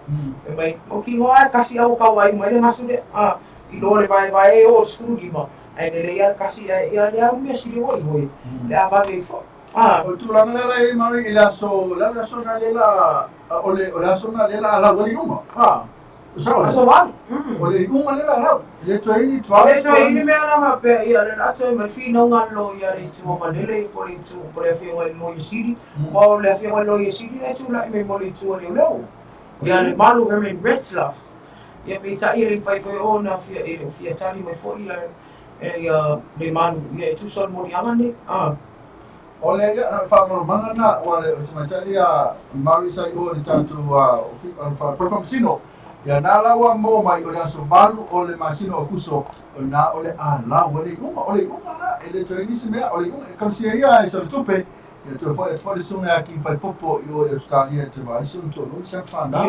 e mai o ki ho kasi au ka wai mai le masu le i lo le vai o skru di ma ai le ya kasi ya le au mi si le oi le ava le fo o tu la mala e mari la so na le la o la so na le la wali uma so van o le uma le la le to ini me ana pe ia le ato me fi no ngalo ia le tu ma le ko le tu ko le fi o lo siri o le fi o lo siri le tu la me mo le tu le lo ia le malu Herman Bretzlaff ia pe ta ia le pai foi ona fi tali me foi ia le malu ia tu sol mo ia mane o le ia fa mo mangana o le tamaria mari sai o le tantu fa famsino ya na lawa mo mai o le aso malu o le masino o kuso o na o le la o le uma na e le toini se mea o le uma e kansia ia e sa tupe e to fa le sunga aki fai popo i o Australia te vai sun to lo se fa na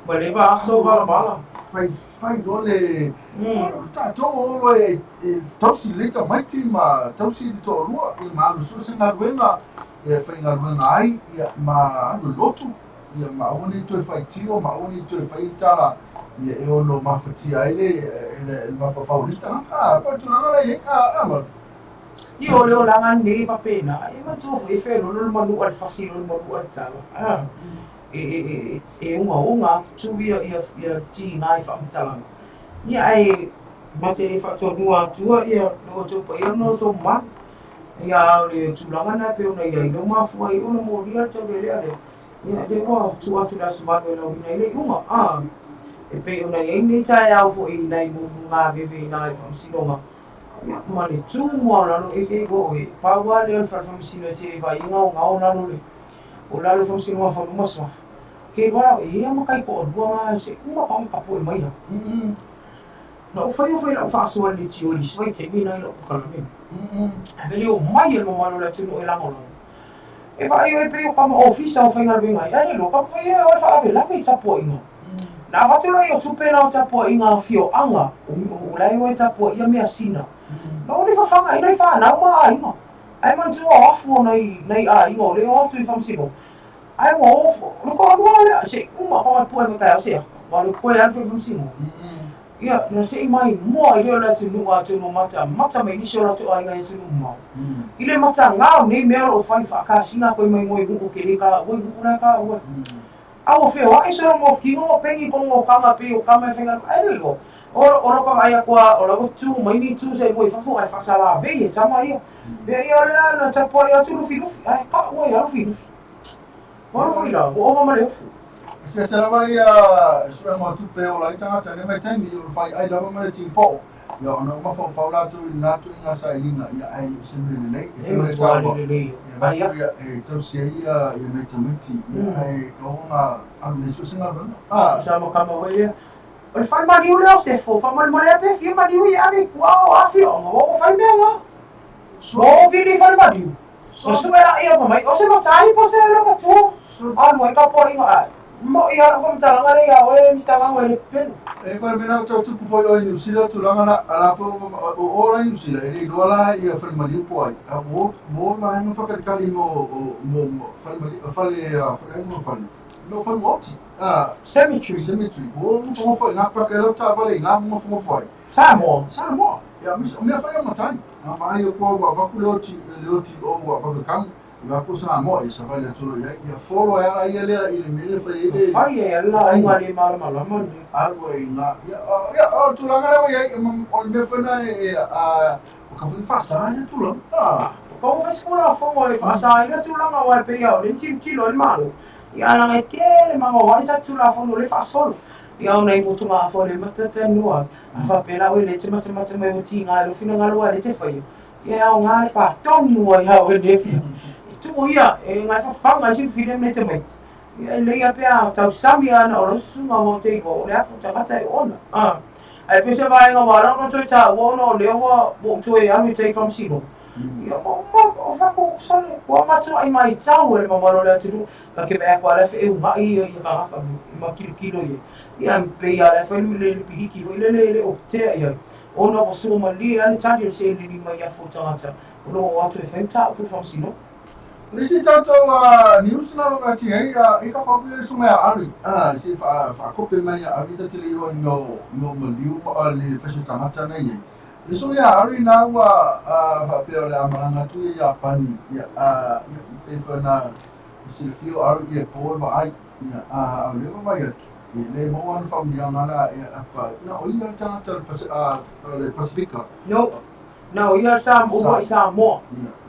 ma le va so bala fai do le ta to o e tausi leta mai ti ma tausi to lua e ma lo so se na ruenga e fai na ruenga ai ma no lotu ia mauni to fai tio mauni to fai tala ia e ono mafati ai le mafafaulista pa tu na la ma i o le o langa nei fa pena e ma tu e fe no manu al fasilo manu al tala e unga tu ia ti nai fa tala ia ai ma te fa to nua tua ia no to pa ia no to ma Ia le tulanga na pe ona ia no mafu ai ona mo ria tau le ale. Ia de ko tu atu da smart le wina ile uma e pe ona ia ni tai au fo i nai mo nga bebe nai fam sinoma. Ia ma le tu mo na no e go e pa wa le fam sino te va inga o ngau na no le. O la le fam sinoma fa mo sa. Ke wala e ia ma kai ko bua se uma pa ka po e mai na. No foi la fa so le tio li swai te mina lo ka me. Vele o mai e mo malo la tuno e la mo. E vai e pe o kama office o fenga vinga. Ia ni lo ka foi e fa ave la ke tapo inga. Na va te lo io tupe na tapo inga fio anga. O la io tapo ia me asina. No le fa fanga ina fa na ma inga. Ai man tu ofu nei a inga le o tu fam sibo. Ai mo ofu. Lo ko no se uma pa po e me ka se. Va lo po e al fam sibo. Ia, na se mai mo i le tu no atu no mata mai ni so tu ai ngai tu mo. I le mata ngao nei me o fai fa ka singa ko mai moi ku ke le ka oi ku na ka o. A o fe wa i so mo ki mo pengi ko mo ka ma pe o ka ma fenga ai le lo. O ko ai kwa o lo tu mai ni tu se moi fa fo ai fa sala ve e tama ia. Ve ia le na ta po ia tu fi ai ka o ia fi. Wa foi la, o ma le. Se vai sua mo tu pe o la tangata ne mai taimi o fai ai lava mai ti po. Ia ona ma fa la tu na tu inga sa ina ia ai simile le. E sa le. Vai ia e to se ia nei tamiti. Ai ko nga am su singa ba. Sa mo kama we. O fai ma di o se fo, fa mo le pe fi ma di ia me wow, a fi o fai me nga. So vi di fai ma di. So su era ia mai, o se mo tai po se lo tu. Mo ka po inga. Mo ia fo mta nga le ia o mi ta nga le pe. E fa me na to tu po o ni sila tu langa na ala fo o la ni sila e do la ia fa ma di po ai. A mo ma nga fa ka kali mo fa le no fa mo ti. Cemetery. O mo fa na pa ka lo ta va le nga mo fa. Sa mo. Ya me fa ma tai. Ma ai ko ba ku le oti o wa ba ka la cosa mo e sa vai le tulo ia folo era ia le mele fa ile fai e la inga le mala mo algo inga ia o tu la ngala ia o me fa na e a o ka fa sa ia tu la ko fa skola fo mo e fa sa ia tu la wa pe ia le ti lo malo ia na e ke le mango wa ta tu la fo no le fa solo ia ona i mutu ma fo le mata te nua fa pe la we le te mata me o ti nga lo fina nga lo le te fai ia o nga pa tonu wa ia o le fi tu ia e ngai fa fanga si file me te mai ia le ia pe a tau sami ana o su ma mo te ko le afu ta kata e ona ai pe se vai nga wala no tu ta wo no le wo mo tu e ami te from sibo ia mo o fa ko sale ko ma tu ai mai tau e ma lo le tu ka ke be ko le fe u ba i ka ka ma kilo ia pe ia le fe le piki le o te ia ona ko su ma li ani tani se li mai a fu ta no o tu e fe ta ku from sibo Nisi tato news na mga tingay ika pa ko yung sumaya ari si fa kope mai ari ta tili yo no maliu pa ali fashion tamata na ye ni sumaya ari na wa fa pero la maranga tu ya pani ya pe fa na si fio ari ye por ba ai le ba ya le mo wan fam dia ngala apa na o ia tata le Pacifica no ia sa mo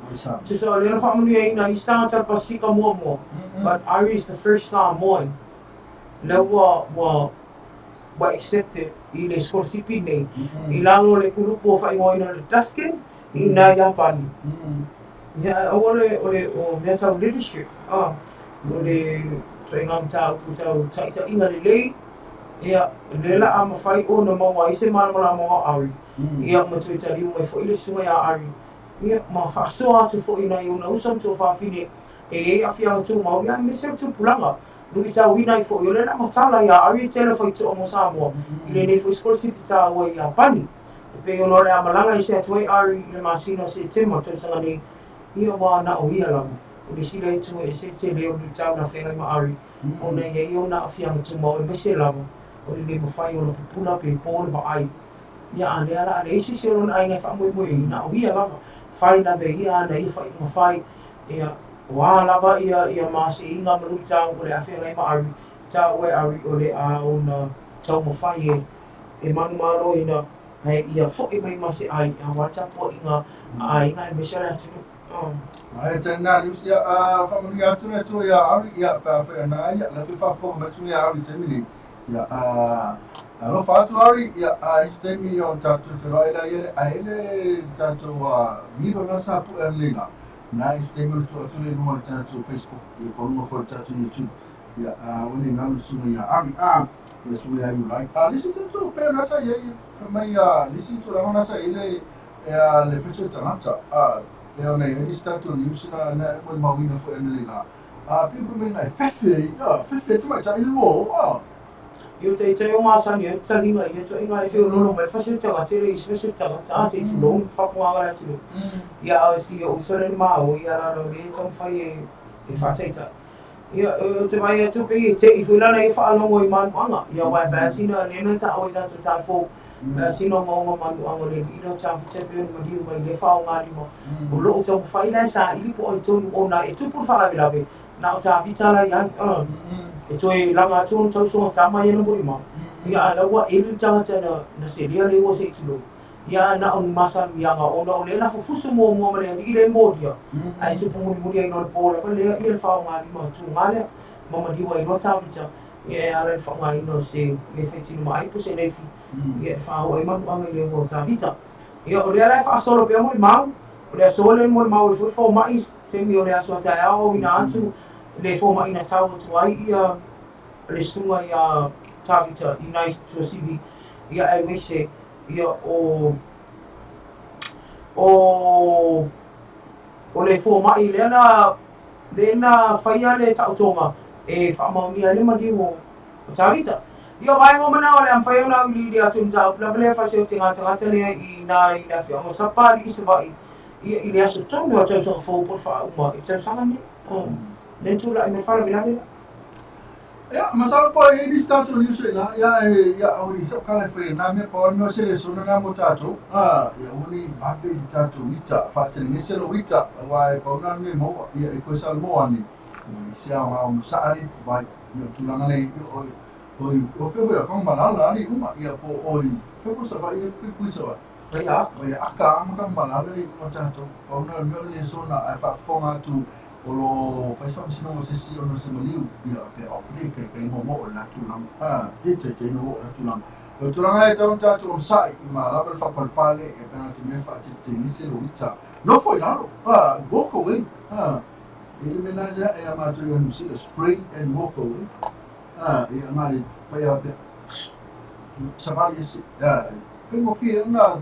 So le na family ai na istanga ta Pacifica mo but Ari is the first Samoan le wa accepted i le scorsipi nei i lango le grupo fa i na le Tuscan i na Japan ya o mental leadership o le training ta ina le ia le la ama fai o na mo ai se mala mo Ari ia mo tu tari mo fo ile sunga ya Ari ia ma fa so atu fo ina eu na usam tu fa fine e afia tu ma ia me se tu pulanga lu ta wina fo yo le na matala ya ari tele fo tu mo sa mo ile ne fo skol si ta wa ya pani pe yo no le amalanga i se tu ari le masino se tema tu sanga ni ia wa na o ia la o si le tu e se te le o ta na fe ma ari o ne ye yo na afia tu mo e me se la o le mo fa yo no pula pe po ba ai ia ane ala le si se ron ai ngai fa mo na o ia la fai na be ia na i fai ia wa lava ia ma se inga malu tau o le afia ngai ma ari tau e ari o le a ona tau mo fai e manu malo ina Ai ia fo'i mai masi ai awata po inga ai ngai mesala tu. Ai tena ni usia family atu na tu ya ari ya pa fa na ya la fa fo ma tu ya ari temi ya alo fa tu ari ya temi on ta tu fa ila ya ai le ta tu mi ro na sa pu erlinga na temi tu le no ta tu Facebook ya ko no fo ta tu YouTube ya woni na lu su ya ari le su ya you like listen to pe na sa ya mai listen to la na sa ile ya le fitu tanata Leo nei ni statu ni usina na mo mawina fo emily la. People mean like fefe tu mai tai lo. Yo te o masa ni te linga i te inga e whio lolo mai whasir tanga te rei whasir tanga ta se tu long whafuanga ra tu. Ia au si o sore ni mao ia raro re tau whai e whateita. Ia te mai atu pe te i whirana e whaalongo i manuanga. Ia wai bāsina nena ta oi tatu ta fo. Sino mo manuanga le ino ta te pe ma diu mai le whao ngāri mo. O loo tau whai lai sa ili po oi tonu o na e tupu whalawilawe. Na o ta vitala i an. E toi langa tonu tau songa tama i ana mori ma. Ia ala ua elu tangata na seria le ua se itulo. Ia na on masa mianga o na o le na fufusu mo ma le i le modia. Ai tupu muri ai no le pola pa le i le whao ngāri ma tu ngāle. Mama diwa i no ta vita. Ia ala le whao ngāri no se le whetinu ma ai pu se lefi. Ia whao e manu anga i le mo ta vita. Ia o le ala e wha solo pia mori mau. O le asole mori mau i fuifo mai. Temi o le aso tai ao i na atu. Le fo mai na tau tu ai ia le sunga ia tavita i nai tu sivi ia e wese ia o le fo mai le na faia le tau tonga e fa mauni le madi o tavita ia vai ngo mana o le am faia na i le atu tau la le fa se tinga tanga le i nai la fia mo sapari i se vai ia i le aso tonu o tau so fo por fa uma i tau sanga ni Then tu la me fala bila bila. Ya, masala po ini statu ni usu na ya uri so kala fe na me po no se le sunu na mutato. Ya uni ave di tatu wita fa te ni se lo wita wa po na me mo ya ko sal mo ani. Ni sia ma sa ali vai yo tu la na le o fe ya kon banala ali uma ya po fe ko sa vai ku so. Ya aka am kan banala le mutato. Po na me le sona fa fonga tu Olo fai só se não se ono se maliu ia pe o le ke mo la tu lang te no tu lang o tu lang ai tau tatu on sai ma la fa palpale e kana te me fa te ni se lo ita no foi nada walk away ele menaja e ama tu yo se spray and walk away e ama le pa ya pe sa vale esse tengo fia na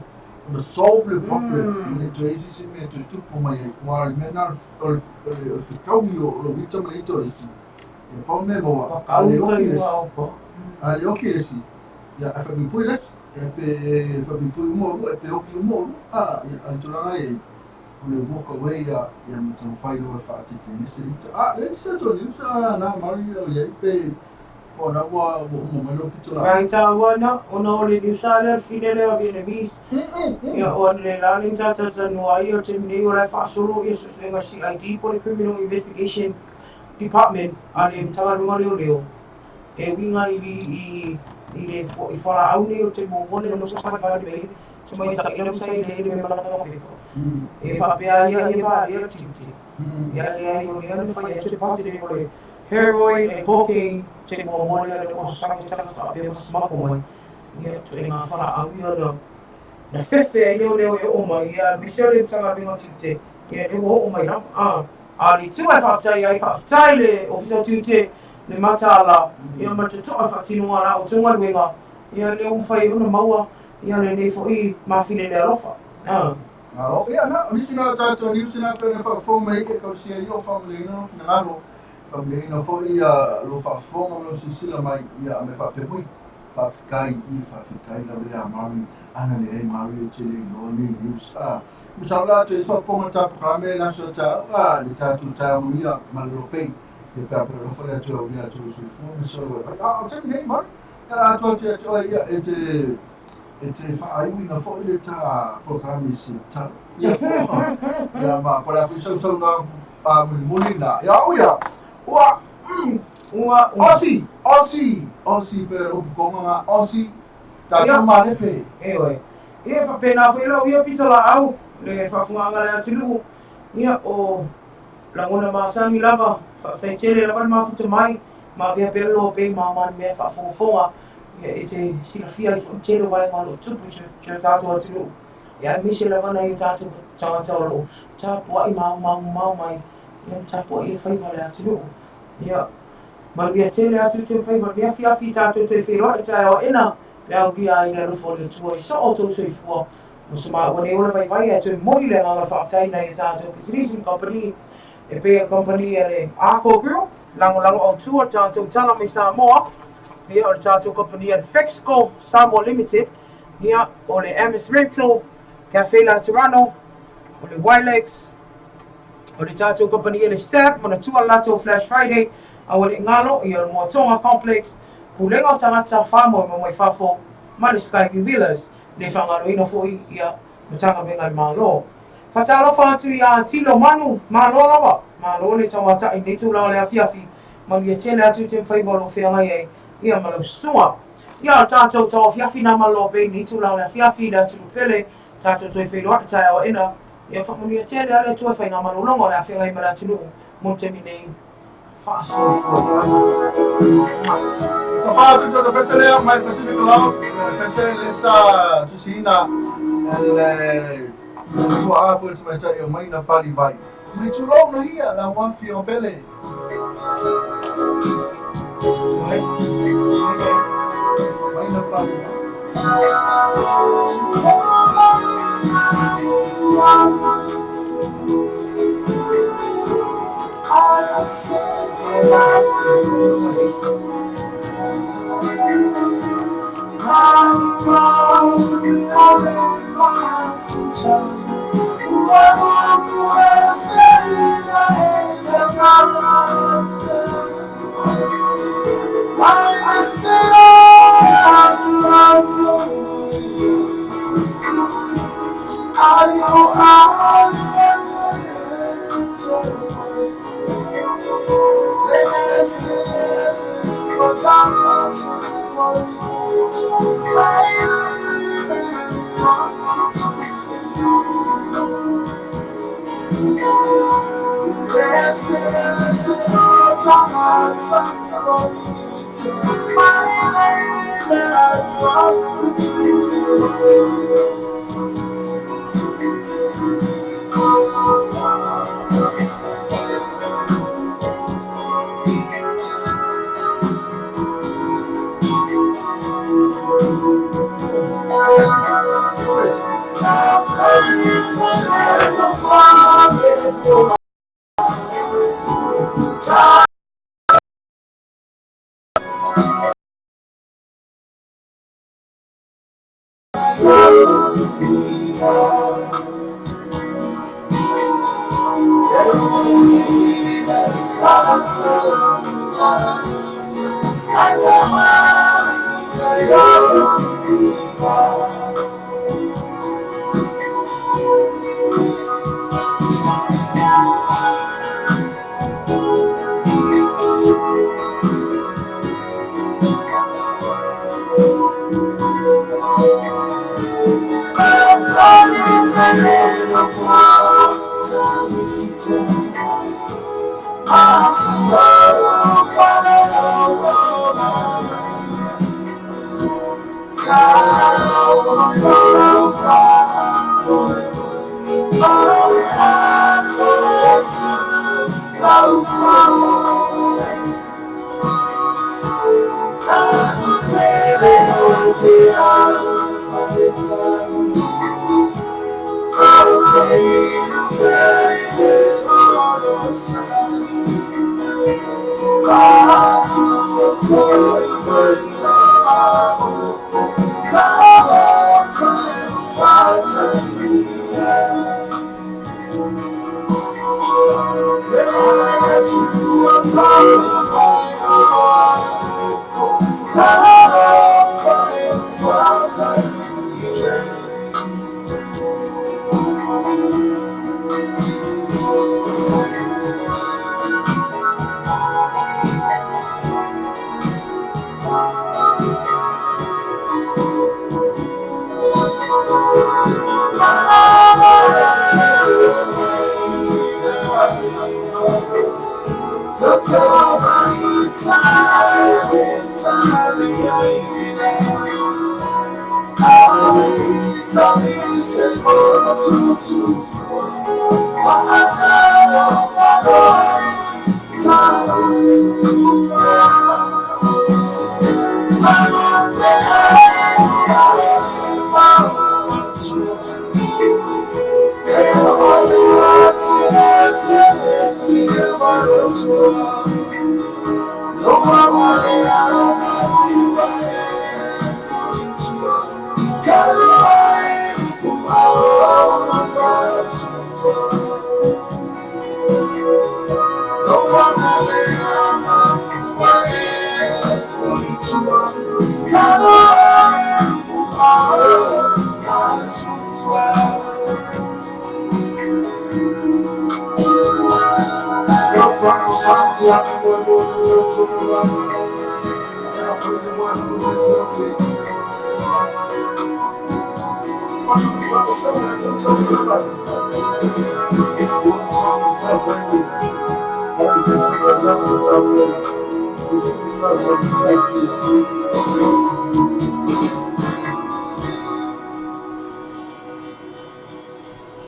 to solve the problem le to esi se me tu po mai wa menar o kau o vita mai to esi e pa me mo ale o que esi ya fa mi puiles e pe fa mi pui mo e pe o ki mo ya to la ai le walk away ya me to fai lo fa ti ni se le se to ni sa na mario ya pe Ona wa mo me lo pitola. Ai ta wana ona o le usale fine le o Vietnamese. Ia o le la le tata no ai o te ni o le fa solo i se nga CID po le Criminal Investigation Department ale tala no le leo. E winga i le fo i fala au ni o te mo mo le no sa pa le se mai sa i le sai le me mala ka pe. E fa pe ia va ia ti. Ia le o le fa ia te positive ko le heroin and cocaine te mo mo le o sa ka ta pe ma ko mo ia te nga fala au ia na fefe leo e o mai ia bisele tanga bingo tute ia e o mai na ali tu ai fa tai le ofisa tute le matala ia ma tu fa tinu ala o tu wenga ia le un fai una maua ia le nei foi ma fine le rofa ia na ni sina tato ni sina pe fa fo mai e ka sia io family no finalo family no fo ia lo fa fo no si sila mai ia me fa pe pui fa kai la vea mari ana le mari te le no ni usa misala te fa ponga ta prame la so ta le ta tu ta muia malope e pa pro fo le to ia tu su fu mi so te nei mar to ia e fa ai na fo le ta programmi si ta ia ma por la fiso so na pa mulina ia Aussie per o konga Aussie ta to male pe e oi Ia whapena whelo ia pitola au, le whafunga le atilu, ia o langona masani lava, whaatai tere lava mafuta mai, ma vea pelo pe mamani mea whaafonga, ia e te silafia I whautelo vai malo tupu te tātou atilu. Ia mise lava na I tātou tangata lo, tāpua I mau mai, ia tāpua I whaiva le atilu. Ia, maluia tele atu te whaiva, mea fiafi tātou te wheroa I tai o ena, Leo bia I le rufo le tua I so o tau soifua. Musuma wane ola vai e tu mori le ngala whaatai na I tātou Kisrisi Company e pea company e le Arco Group, lango o tua tātou tala mai Samoa, ia o le tātou company e le Fexco Samoa Limited, ia o le Amis Rental, Cafe La Toronto, o le Wilex, o le tātou company e le SAP, mana tua lato Flash Friday, a o le ngalo I o Moatonga Complex, Pulenga o tangata whamo I mamai whafo, ma le Skyview Villas, le whangaro ina fo ia matanga me ngai malo. Whatalo whātu ia tilo manu, malo lawa, malo le tawata I netu lao le afiafi, ma ia tele atu te whaibolo whiangai ei, ia malau stua. Ia tātou tau afiafi na malo pe netu lao le afiafi, da tulu pele, tātou toi whairoa tai awa ina, ia whakmanu ia tele ale tua whainga manu longo le afiangai mara tulu, montemi nei. Sapatu to the Pesele, my Pacific Love, Pesele sa Tusina, sua foi to my child, my na pali vai. Me chulo no ia, la one fio pele. Vai na pali.